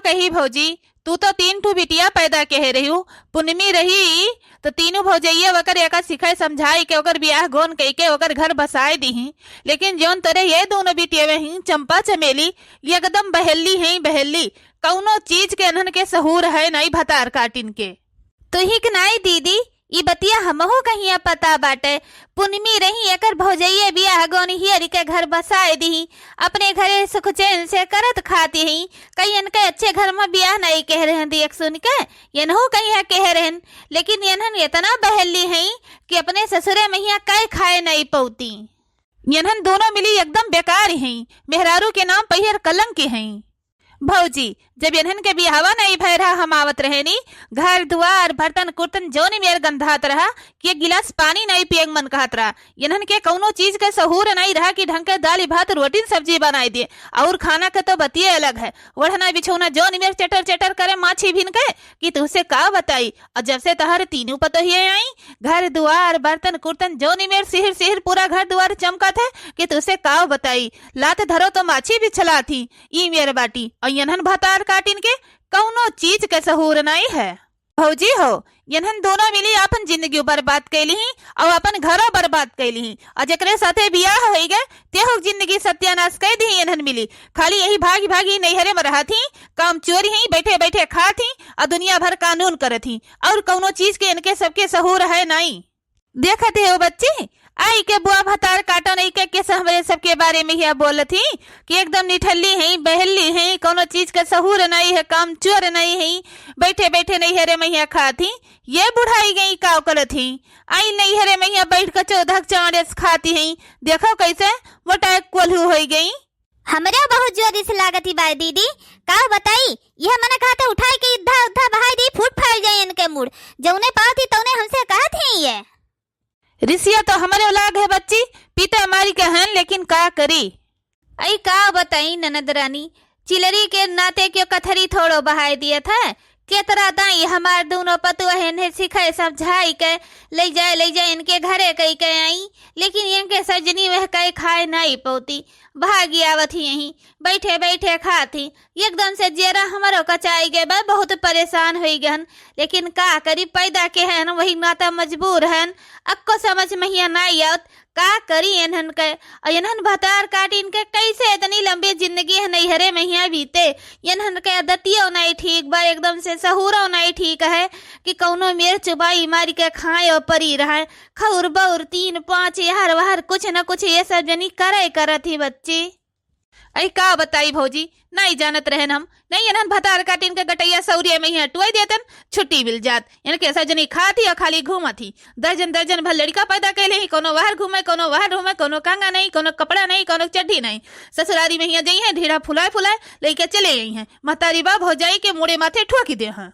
कही भौजी, तू तो 3 बिटिया पैदा कह रही हूँ। पुनमी रही तो तीनों भौजैया वकर एका सिखाई समझाई के ओकर ब्याह गोन कई के ओकर घर बसाए दी। लेकिन जौन तरे ये दोनों बिटिया ही चंपा चमेली एकदम बहेली है, बहेली कौनो चीज के अनहन के सहूर है नहीं भतार काटिन के। तो ही नहीं दीदी, ई बतिया हमहू कहिया पता बाटे। पुनमी रही एकर भौजैया बियाह गोनी हियरी के घर बसाए दी, अपने घरे सुख चैन से करत खाती ही। कहीं इनके अच्छे घर में बियाह नहीं कह रहे देख सुन के, यनहू कहीं कह रहे, लेकिन यनहन इतना बहली है कि अपने ससुरे में यहाँ कई खाए नहीं पौती। यनहन दोनों मिली एकदम बेकार हैं, मेहरारू के नाम पहिर कलंक के हैं। भौजी जब इन्हन के बिहावा नहीं भय रहा हम आवत रहे नी, घर दुआर बर्तन कुर्तन जोनी मेर गंधात रहा कि एक गिलास पानी नहीं पिए मन कहत रहा। इन्हन के कौनो चीज के सहूर नहीं रहा कि ढंग के दाल भात रोटी सब्जी बनाई दिए। और खाना के तो बतिये अलग है, ओढ़ना बिछौना जोनी मेर चटर चटर करे माछी भिन के कि तुझसे का बताई। और जब से तहर तीनों पतोहिए आई, घर दुआर बर्तन कुर्तन जोनी मेर सिहर सिहर पूरा घर दुआर चमकत है कि तुझसे का बताई। लात धरो तो माछी भी चला थी ई मेरे बाटी, और यनहन भतार काटिन के कौनो चीज के सहूर नहीं है। भौजी हो, यनहन दोनों मिली अपन जिंदगी बर्बाद कैली और अपन घरों बर्बाद कैली, और जकरे साथे बियाह हो गए तेहो जिंदगी सत्यानाश कर दी। यनहन मिली खाली यही भागी भागी नैहरे में रहा थी, काम चोरी ही बैठे बैठे खा थी और दुनिया भर कानून कर थी, और कौनो चीज के इनके सबके सहूर है नहीं। देखते हो बच्चे, आई के बुआ भतार काटो नहीं के हमरे सबके बारे में ही बोल थी कि एकदम निठल्ली है, बहली है, कोनो चीज का सहूर नहीं है, काम चोर नहीं है, बैठे बैठे नैहरे में यहाँ खा थी। ये बुढ़ाई गई का कर थी, आई नैहरे में यहाँ बैठ कर चौधक चाड़स खाती है। देखो कैसे मोटा कोल्हू हो गई। हमरा बहुत जोर से लागत ही बाय दीदी, का बताई। यह मने कहते उठाई के इधा उधा बहाई दी, फूट फैल जाए इनके मुड़। जौने पाती तौने हमसे कहत ही ये रिसिया तो हमारे औलाद है बच्ची, पिता हमारी का है, लेकिन का करी। आई का बताई ननद रानी, चिलरी के नाते क्यों कथरी थोड़ो बहाई दिया था। केतरा दाई हमार दोनों पतुआ है सिखाए समझाई के ले जाए इनके घरे कई के आई, लेकिन इनके सजनी वह कई खाए नहीं पौती। भागी आवत ही यही बैठे बैठे खाती, एकदम से जेरा हमारो कचाई गए बा, बहुत परेशान हो गहन। लेकिन का करी, पैदा के हैं वही नाता मजबूर हैं, अक्को समझ में ही नहीं आवत का करी। इन्हन के इन्हन भतार काट इनके कैसे इतनी लंबी जिंदगी है नैहरे में ही बीते। इन्हन के आदतियों नहीं ठीक बा, एकदम से सहूरों नहीं ठीक है कि कौनो मेर चुबाई मारी के खाए और परी रहा। खौर बौर 3-5 यार वहर कुछ न कुछ ये सब जनी करे करत ही बच्ची। आई का बताई भौजी, नहीं जानत रहन हम, नहीं इन्हन भतार काटिन के गटैया सौरिया में ही टुआई देतन, छुट्टी मिल जात। इनके सजनी खाती और खाली घूमत ही। दर्जन दर्जन भर लड़का पैदा कैले ही, कोनो वहर घूमे, कोनो वहर घूमे, कोनो कंगा नहीं, कोनो कपड़ा नहीं, कोनो चड्ढी नहीं। ससुरारी में ही गई है, ढीरा फुलाए फुलाए लेके चले गई हैं। महतारी बा भौजाई के मुड़े माथे ठोकी दे हैं।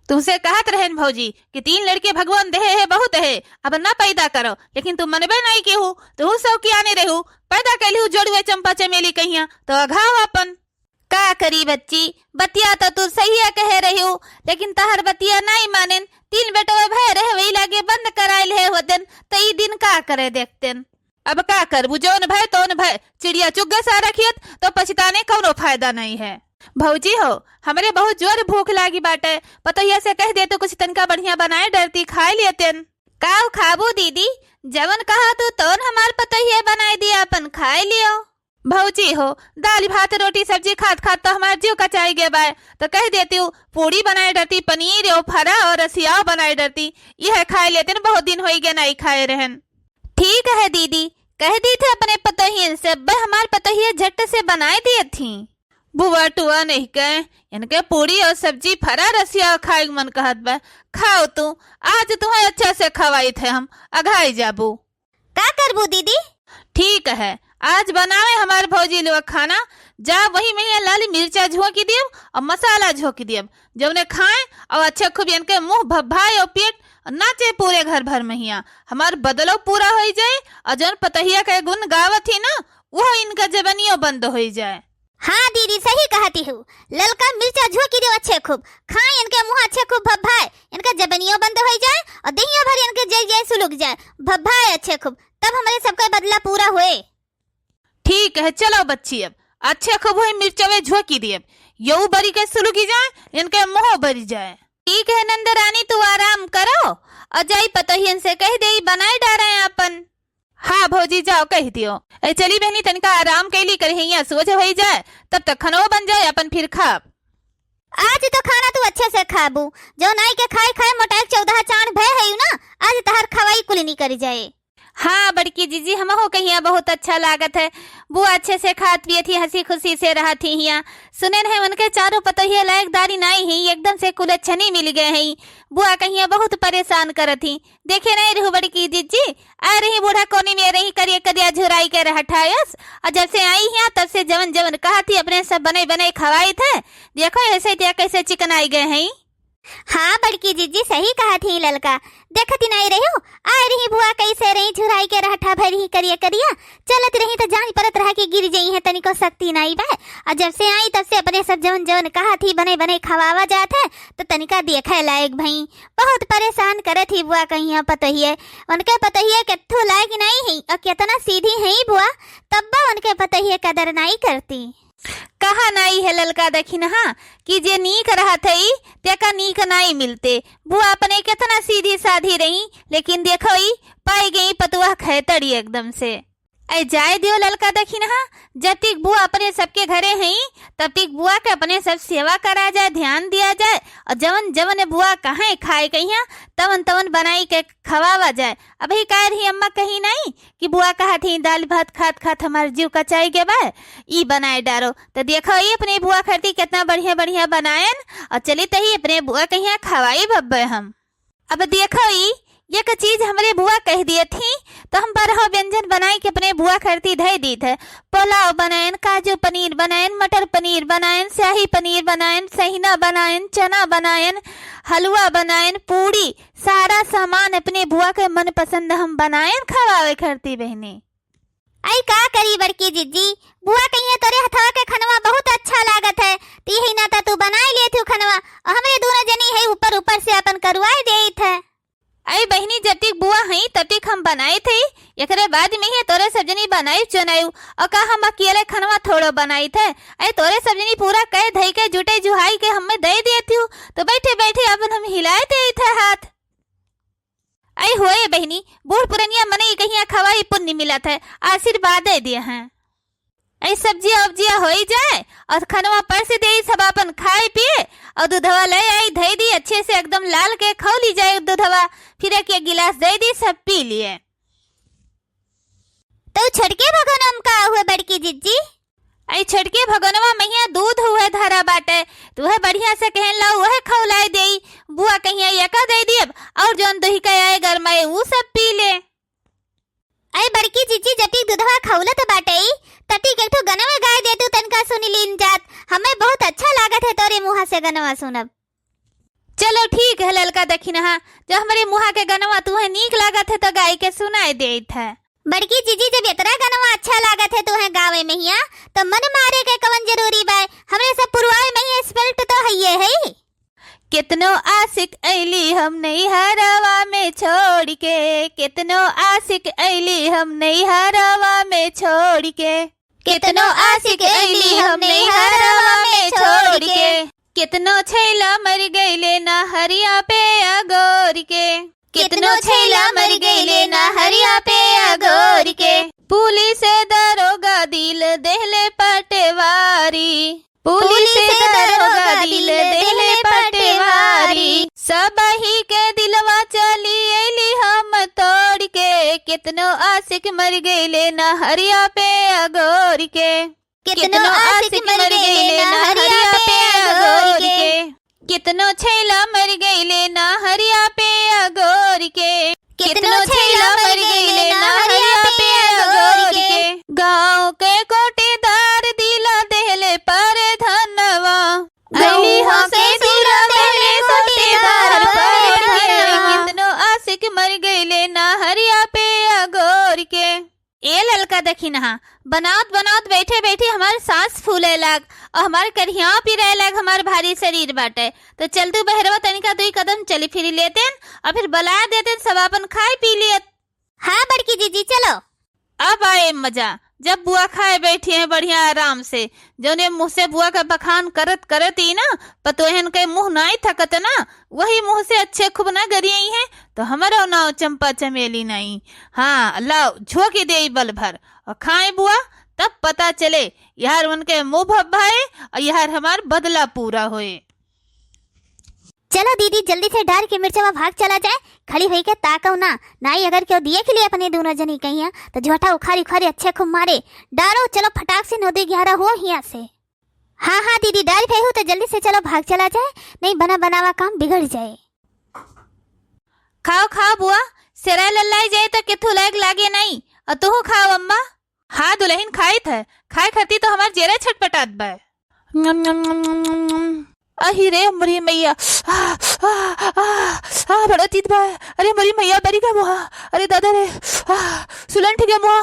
तुमसे कहत रहन भौजी कि 3 लड़के भगवान दे है बहुत है, अब ना पैदा करो, लेकिन तुम मनबे नहीं के हो, तो सब की आने रहू पैदा कैली हूँ जोड़ुए चंपा चमेली कहिया तो अघाव अपन। का करी बच्ची, बतिया तो तू सही कह रही हो, लेकिन तहर बतिया नहीं मानेन। 3 बेटवा भय रहे वही लागे बंद कराइल है होतन, तो ई दिन का करे देखतेन। अब का करबू, जोन भय तोन भय, चिड़िया चुग्गा सा रखियत तो पछताने कौनो फायदा नहीं है। भौजी हो, हमरे बहुत जोर भूख लागी बाटे, पतोहिया से कह दे तो कुछ तनका बढ़िया बनाए डरती खाए लेतेन। काव खाबू दीदी, जवन कहा तू तोन हमार पतोहिया बनाए दिया, अपन खाए लियो। भौजी हो, दाल भात रोटी सब्जी खात खात तो हमारे जीव कचाई गए बाय, तो कह देती हूँ पूड़ी बनाए डरती, पनीर और फरा और रसियाव बनाए डरती, यह खाए लेते न, बहुत दिन हो गए नहीं खाए रहन। ठीक है दीदी, कह दी थे अपने पतोहियन से, हमार पतोहिया झट से बनाए दिए थी। बुआ टुआ नहीं कहे, इनके पूड़ी और सब्जी फरा रसिया खाए मन कहत बा। खाओ तू, आज तुम्हें अच्छा से खवाई थे हम, अघाई जाबू। का करबू दीदी? ठीक है, आज बनावे हमारे भौजी लोग खाना, जा वही में लाल मिर्चा झोंकी दियब और मसाला झोंकी दियब, जब उन्हें खाए और अच्छा खूब इनके मुंह भभाए और पेट नाचे पूरे घर भर में हिया, हमार बदलो पूरा हो जाए, और जौन पतहिया के गुण गावत ही ना वो इनका जबनियो बंद हो जाए। हाँ दीदी सही कहती हूँ, ललका मिर्चा झोंकी दो अच्छे खूब, खाए इनके मुंह अच्छे खूब भभाए, इनका जबनियो बंद हो जाए और दहिया भर इनके जय जय सुलग जाए, भभाए अच्छे खूब, तब हमारे सबका बदला पूरा हुए। ठीक है, चलो बच्ची अब अच्छे खूब हुई मिर्चवे झोंकी दिए, यू बरी के सुलगी जाए, इनके मुंह भरी जाए। ठीक है नंद रानी, तू आराम करो और जाई पतोहियन से कह दे बनाए डारे अपन। हाँ भौजी जाओ कह दियो। ए चली बहनी तनिका आराम कैली करहिया सोच हो जाए, तब तक खनो बन जाए अपन फिर खाब। आज तो खाना तू अच्छे से खाबू, जो नाई के खाए खाए मोटाई 14 चाण भय है ना, आज तहर खवाई कुल नहीं करी जाए। हाँ बड़की जीजी, हम हो कहिया बहुत अच्छा लागत है। बुआ अच्छे से खात पिए थी, हंसी खुशी से रहा थी हिया। सुने है उनके चारों पतोहिया लायकदारी नहीं है, एकदम से कुलच्छनी मिल गए हैं। बुआ कहिया बहुत परेशान करत थी। देखे नहीं रहू बड़की जीजी, आ रही बूढ़ा कोनी में रही करिए करिया झुराई के रहा ठायस, और जब से आई है तब से जवन जवन कहा थी अपने सब बने बने खवाई थे। देखो ऐसे त्या कैसे चिकन आई गए हैं। हाँ बड़की जीजी सही कहा थी ललका, देखती नहीं रही हो आ रही बुआ कैसे रही झुराई के रहठा भरी करिया करिया चलत रही तो जान परत रहा कि गिर जाई है, तनिको शक्ति नहीं बे। और जब से आई तब से अपने सब जवन जवन कहा थी बने बने खवावा जात है, तो तनिका देखे लायक भई बहुत परेशान करे थी बुआ। कहीं पतोहिए उनके पतोहिए कत्थू लायक नहीं है और कितना सीधी है बुआ, तब उनके पतोहिए कदर नहीं करती। कहा नाई है ललका दखिन हाँ कि जे नीक रहा थई तेका नीक नाई मिलते। बुआ अपने कितना सीधी साधी रही, लेकिन देखो ई पाई गई पतुआ खैतड़ी एकदम से। ऐ जाए दियो ललका दखिन हाँ, जब तक बुआ अपने सबके घरे हैं तब तक बुआ के अपने सब सेवा करा जाए, ध्यान दिया जाए, और जवन जवन बुआ कहाँ खाए कहिया तवन तवन बनाई के खवावा जाए। अभी कह रही अम्मा कहीं नहीं कि बुआ कहा थी दाल भात खात खात हमारे जीव कचाई के बा ई बनाए डारो। तो देखो ये अपने बुआ करती कितना बढ़िया बढ़िया बनायन, और चली तही अपने बुआ कहिया खवाई बब्बे हम। अब देखो ई एक चीज हमारे बुआ कह दिए थी तो हम 12 व्यंजन बनाए के अपने बुआ करती धै दी थे। पुलाव बनायन, काजू पनीर बनायन, मटर पनीर बनायन, शाही पनीर बनायन, सहीना बनायन, चना बनायन, हलवा बनायन, पूड़ी, सारा सामान अपने बुआ के मन पसंद हम बनायन खवावे करती बहनी। आई का करी बड़की जीजी, बुआ कहिए तोरे हथवा के खनवा बहुत अच्छा लागत है, ती ना तू बनाए लिए थी खनवा, और हमरे दोनों जनी है ऊपर ऊपर से अपन करवाए दे थे। आई बहनी जब तक बुआ है तब तक हम बनाए थे, एकरे बाद में ही तोरे सब्जनी बनाई चुनायू, और का हम अकेले खनवा थोड़ो बनाई थे। आई तोरे सब्जनी पूरा कह धई के जुटे जुहाई के हमें दे दिए थी, तो बैठे बैठे अपन हम हिलाए दे थे हाथ। आई होए बहनी बूढ़ पुरनिया मने कहिया खवाई पुण्य मिलत है, आशीर्वाद दे दिए हैं। ऐ सब्जिया उब्जिया हो जाए और खनवा पर से दे सब अपन खाए पिए, और दूधवा ले आई धई दी अच्छे से एकदम लाल के खौली जाए दूधवा, फिर एक गिलास दे दी सब पी लिए। तो छड़के भगोनम का हुए बड़की जीजी? आई छड़के भगोनवा मैया दूध हुए धरा बाटे, तुहे बढ़िया से कहन ला वह खौलाए देई। बुआ कहिया यका दे दियब और जोन दही का आए गरमाए वो सब पी ले। आई बड़की जीजी जटी दूधवा खौलत बाटे तटी के ठो गनवा गाय दे तू तनका सुनी लीन जात, हमें बहुत अच्छा लागत है तोरे मुहा से गनवा सुनब। चलो ठीक है ललका दखिन हाँ, जब हमारे मुहा के गनवा तुहे नीक लागत है तो गाय के सुनाई देत है। बड़की जीजी जब इतना गनवा अच्छा लागत है तुहे गावे में हिया, तो मन मारे के कवन जरूरी बा, हमरे सब पुरवाए में ही स्पेल्ट तो हइये है। कितनो आशिक ऐली हम नहीं हरवा में छोड़ के, कितनो आशिक ऐली हम नहीं हरवा में छोड़ के, कितनो आशिक ऐली हम नहीं हरवा में छोड़ के, कितनो छैला मर गईले ना हरिया पे अगोर के, कितनो छैला मर गईले ना हरिया पे अगोर के। पुलिस दरोगा दिल देहले पटवारी, पुलिस दरोगा दिल देहले पटवारी, सब ही के दिलवा चली ऐली हम तोड़ के, कितनो आशिक मर गईले ना हरिया पे अगोर के, कितनो आशिक मर गईले ना हरिया पे अगोर के, कितनो छैला मर गईले ना हरिया पे अगोर के, कितनो छैला मर गईले ना हरिया पे अगोर के। गाँव के कोटेदार दिला देहले पर धनवा, ऐली हो से दिला देहले कोटेदार पर धनवा, कितनो आशिक मर गईले ना हरिया पे अगोर के। ए ललका दखी नहा बनावत बनावत बैठे बैठे हमारे सांस फूले लाग और हमारे करिया पिराए लाग, हमारे भारी शरीर बाटे। तो चल तू बहरवा तनिका 2 कदम चली फिरी लेते और फिर बला देते सब अपन खाए पी लिए। हाँ बड़की जीजी चलो। अब आए मजा, जब बुआ खाए बैठी है बढ़िया आराम से, जौने मुंह से बुआ का बखान करत करत ही ना पतोहन के मुंह नाई थकत ना, वही मुंह से अच्छे खूब ना गरियाई है। तो हमारा नाव चंपा चमेली नहीं। हाँ लाओ झोंकी दे बल भर और खाए बुआ, तब पता चले यार उनके मुंह भभाए और यार हमार बदला पूरा होए। चलो दीदी जल्दी से डार के मिर्चवा भाग चला जाए। खड़ी हुई के ताकव ना नाई अगर क्यों दिए के लिए अपने दोनों जनी कहीं तो झोटा उखारी उखारी अच्छे खूब मारे। डारो चलो फटाक से 9-11 हो यहाँ से। हाँ हाँ दीदी डाल पे हो तो जल्दी से चलो भाग चला जाए, नहीं बना बनावा काम बिगड़ जाए। खाओ खाओ बुआ, सेरा लल्लाई जाए तो किथु लागे नहीं। और तू खाओ अम्मा। हाँ दुल्हन खाई थे, खाए खाती तो हमार जेरे छटपटात बा। अही रे मरी मैया, बड़ा तीत बा। अरे मरी मैया बरी का मुहा, अरे दादा रे सुलंठ के मुहा।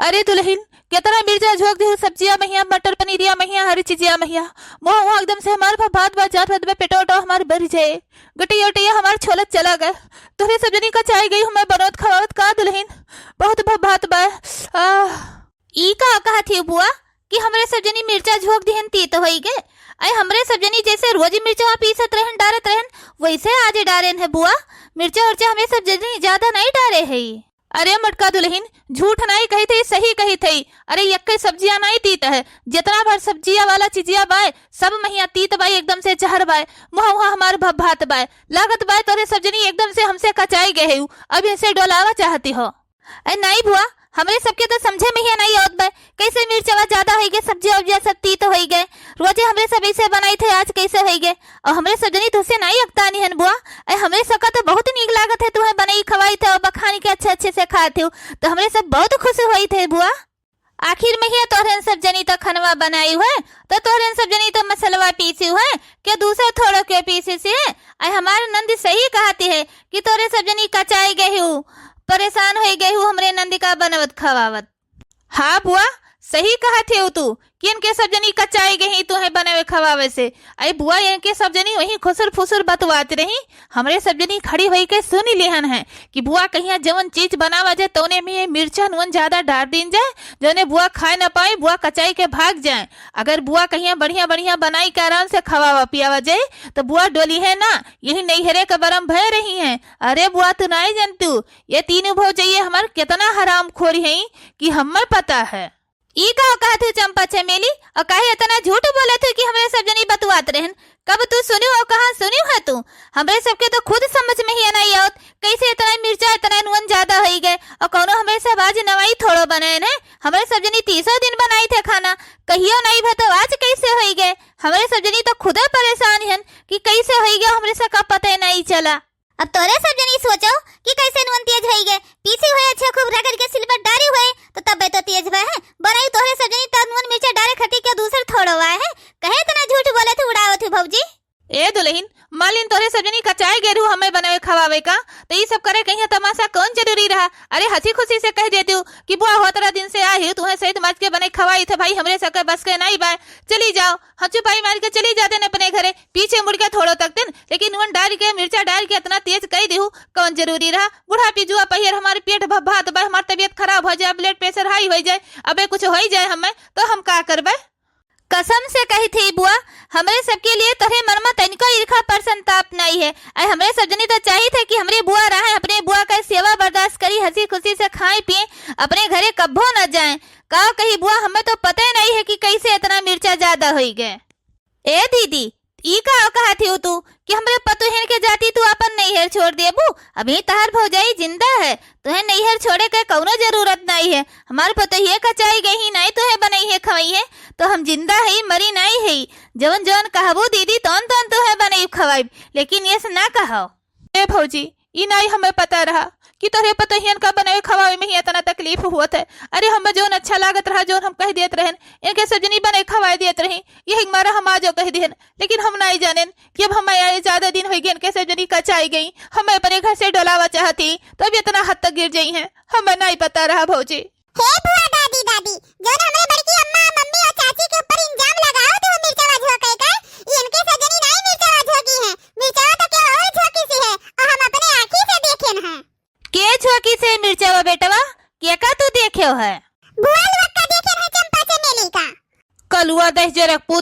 अरे दुल्हन कितना मिर्चा झोंक दी सब्जियां महिया, मटर पनीरिया महिया, हरी चीजिया महिया। मुहा वहाँ एकदम से हमारे भात भात जात भात में पेटो हमारे भर जाए। गटिया उटिया हमारे छोलत चला गए। तुहरे सब जनी का चाय गई हमें बनोत खवावत का दुल्हन, बहुत भात बा। ई का कहा थी बुआ कि हमरे सब जनी मिर्चा झोंक दिहन ती तो होई गे। अरे हमरे सब जनी जैसे रोज मिर्चा पीसत रहन डारत रहन वैसे आज डारेन है बुआ। मिर्चा उर्चा हमें सब जनी ज्यादा नहीं डारे है। अरे मटका दुल्हन झूठ नहीं कही थी, सही कही थी। अरे यक्के सब्जियां नहीं तीत है, जितना भर सब्जिया वाला चीजिया बाय सब महिया तीत बाय एकदम से जहर बाय। मुहा वहाँ हमारे भात बाय लागत बाय। तोरे सब जनी एकदम से हमसे कचाई गए हो, अब इनसे डोलावा चाहती हो। अरे नहीं बुआ हमरे सबके तो समझे में ही नहीं आवत बा, कैसे मिर्चवा ज्यादा हो गए, सब्जी उब्जिया सब तीत हो गए। रोजे हमरे सब ऐसे बनाई थे, आज कैसे हो गए। और हमरे सब जनी तुझसे नहीं अगतानी हन बुआ। अरे हमरे सबका तो बहुत नीक लागत है, तुम्हें बनाई खवाई थे और बखानी के अच्छे अच्छे से खाते हो, तो हमरे सब बहुत खुश हुई थे बुआ। आखिर में ही तोहरन सब जनी तो खनवा बनाई हुए, तो तोहरन सब जनी तो मसलवा पीसी हुए क्या दूसरे थोड़ो के पीसी से। अरे हमारे नंदी सही कहती है कि तोरे सब जनी कचाई गए हो, परेशान हो गए हूँ हमरे नंदी का बनवत खवावत। हाँ बुआ सही कहा थे तू कि इनके सब जनी कचाई गई तू है बनावे खवावे से। अरे बुआ इनके सब जनी वही खुसर फुसर बतवाती रही, हमरे सब जनी खड़ी हुई के सुनी लेहन है कि बुआ कहीं जवन चीज बनावा जाए तोने में मिर्चा नुन ज्यादा डाल दीन जाए, जोने बुआ खाए ना पाए, बुआ कचाई के भाग जाए। अगर बुआ कहीं बढ़िया बढ़िया बनाई के आराम से खवावा पियावा जाए तो बुआ डोली है ना, यही नैहरे के बरम भय रही है। अरे बुआ तू नहीं जानतू ये तीनों भव जाइए हमार कितना हराम खोरी है कि हमें पता है। ई का कहा थे चंपा चमेली और काहे इतना झूठ बोले थे कि हमरे सब जनी बतवात रहन। कब तू सुनी और कहां सुनी है तू? हमरे सबके तो खुद समझ में ही नहीं आवत कैसे इतना मिर्चा इतना नून ज्यादा हो गए। और कौनो हमरे सब आज नवाई थोड़ो बनाए ने, हमरे सब जनी 30 दिन बनाई थे खाना, कहियो नहीं भतो आज कैसे हो गए। हमरे सब जनी तो खुद परेशान हन कि कैसे हो गया, हमरे सब का पता नहीं चला। अब तोरे सब जनी सोचो कि कैसे नुन तेज हो गए, पीसी हुए अच्छे खूब रगड़ के सिलबट डारी हुए तो तब तो तेज हुआ है। बनाई तोरे सब जनी तब नुन मिर्चा डारे खटी के दूसर थोड़ा हुआ है, कहे इतना झूठ बोले थे उड़ाओ थे भौजी। ए दुल्हन मालिन तोरे सब जनी कचाई गेरू हमें बनावे खवावे का, तो ये सब करे कहीं तमाशा कौन जरूरी रहा। अरे हंसी खुशी से कह देती हूँ कि बुआ हो तेरा दिन से आई तुम्हें सहित माच के बने खवाई थे भाई, हमरे सबके बस के नहीं बाय, चली जाओ। हम चुपाई मार के चली जाते न अपने घरे, पीछे मुड़ के थोड़ो तक दिन, लेकिन नून डाल के मिर्चा डाल के इतना तेज कह दी कौन जरूरी रहा। बुढ़ा पिजुआ पहिर हमारे पेट भात बा, हमारी तबियत खराब हो जाए, ब्लड प्रेशर हाई हो जाए, अबे कुछ हो जाए हमें तो हम का करबे। कसम से कही थी बुआ हमरे सबके लिए तोरे मन में तनिको ईर्खा पर संताप नहीं है। अरे हमरे सब जनी तो चाहिए थे कि हमरे बुआ रहे, अपने बुआ का सेवा बर्दाश्त करी, हंसी खुशी से खाए पिए, अपने घरे कब्बो न जाए। का कही बुआ हमें तो पता ही नहीं है कि कैसे इतना मिर्चा ज्यादा हो गए। ए दीदी ई का कहा थी तू कि हमरे पतोहन के जाती तू अपन नैहर छोड़ देबू, अभी तहार भौजाई जिंदा है, तुहे नैहर छोड़े के कौनो जरूरत नहीं है। हमार पतोहिए कचाई गई नहीं तुहे बनाई है खवाई है, तो हम जिंदा है मरी नहीं है। जवन जवन कहबू दीदी तौन तौन तुहे बनाई खवाई, लेकिन ये ना कहो। ए भौजी ई नहीं हमें पता रहा कि तोरे पतोहियन का बनावे खवावे में ही इतना तकलीफ हुआ है। अरे हमें जोन अच्छा लागत रहा जोन हम कह देत रहन, इनके सजनी बने खवाए देत रही, यही मारा हम आज कह दिहन, लेकिन हम नहीं जानेन कि अब हमें आए ज्यादा दिन हो गए इनके सजनी कचाई गई, हमें अपने घर से डोलावा चाहती तो अब इतना हद तक गिर गई है, हमें नहीं पता रहा भौजी। हे बुआ दादी दादी जो हमरे बड़की अम्मा मम्मी और चाची के ऊपर इंजाम लगाओ तो मिर्चावा झोंके का, इनके सजनी नहीं मिर्चावा झोंकी है, मिर्चावा तो क्या और झोंकी सी है और हम अपने आंखी से देखेन है। के झोंकी से मिर्चावा बेटवा के का तू देखे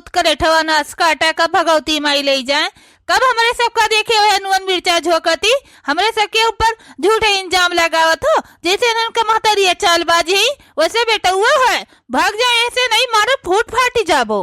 बहुत करे ठवा नास काटा कब भगवती माई ले जाए, कब हमरे सबका देखे हुए अनुवन मिर्चा झोंकती, हमरे सबके ऊपर झूठे इंजाम लगावत हो। जैसे इनका महतरिया चालबाजी है वैसे बेटा हुआ है, भाग जाए ऐसे नहीं मारो फूट फाटी जाबो।